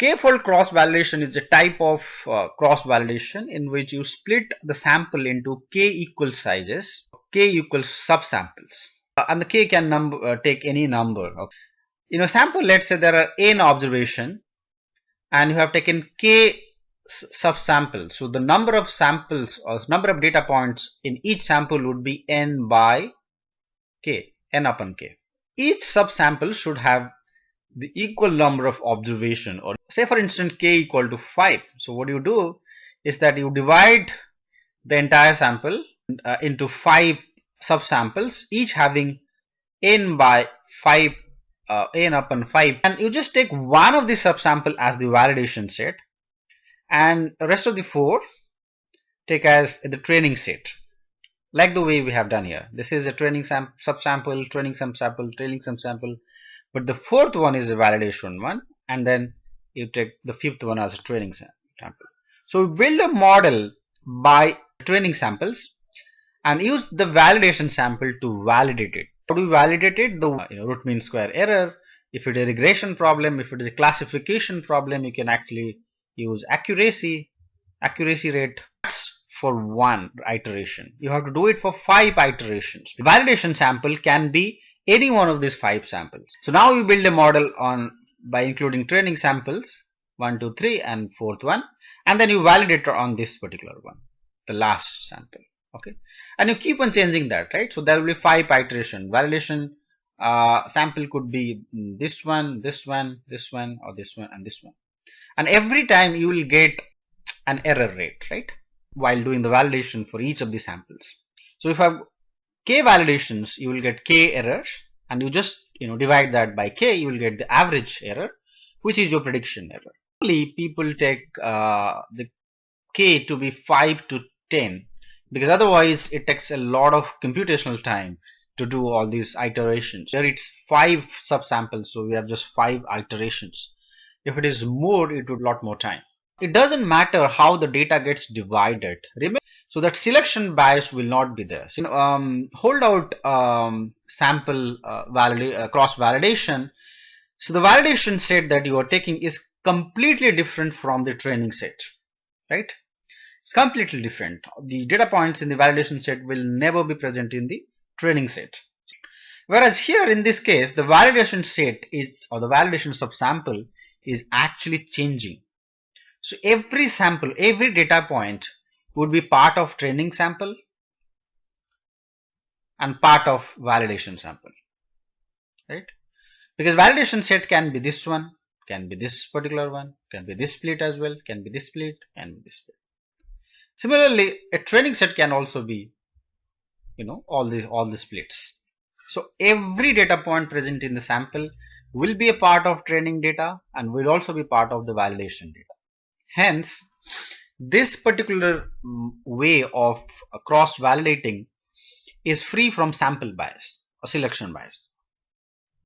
K-fold cross-validation is the type of cross-validation in which you split the sample into K equal sizes, K equals subsamples, and the K can take any number. Okay. In a sample, let's say there are n observation, and you have taken K subsamples. So the number of samples or number of data points in each sample would be n by K, n upon K. Each subsample should have the equal number of observation, or say for instance K equal to 5. So what you do is that you divide the entire sample into 5 subsamples, each having n by 5, n upon 5, and you just take one of the subsample as the validation set and the rest of the 4 take as the training set, like the way we have done here. This is a training subsample, training subsample, training subsample, but the 4th one is a validation one, and then you take the 5th one as a training sample. So we build a model by training samples and use the validation sample to validate it. How do we validate it? The root mean square error. If it is a regression problem, if it is a classification problem, you can actually use accuracy rate. That's for one iteration. You have to do it for 5 iterations. The validation sample can be any one of these 5 samples. So now you build a model by including training samples 1, 2, 3 and 4th one, and then you validate on this particular one, the last sample. Okay, and you keep on changing that, right? So there will be 5 iteration. Validation sample could be this one, this one, this one, or this one, and this one. And every time you will get an error rate, right, while doing the validation for each of the samples. So if you have K validations, you will get K errors, and you just divide that by K, you will get the average error, which is your prediction error. Usually people take the K to be 5 to 10, because otherwise it takes a lot of computational time to do all these iterations. Here it's 5 subsamples, so we have just 5 iterations. If it is more, it would lot more time. It doesn't matter how the data gets divided. Remember, so that selection bias will not be there. So, hold out sample cross validation. So the validation set that you are taking is completely different from the training set, right? It's completely different. The data points in the validation set will never be present in the training set. Whereas here in this case, the validation set is, or the validation subsample is actually changing. So every sample, every data point would be part of training sample and part of validation sample, right? Because validation set can be this one, can be this particular one, can be this split as well, can be this split, and this split. Similarly, a training set can also be, all the splits. So every data point present in the sample will be a part of training data and will also be part of the validation data. Hence, this particular way of cross-validating is free from sample bias or selection bias.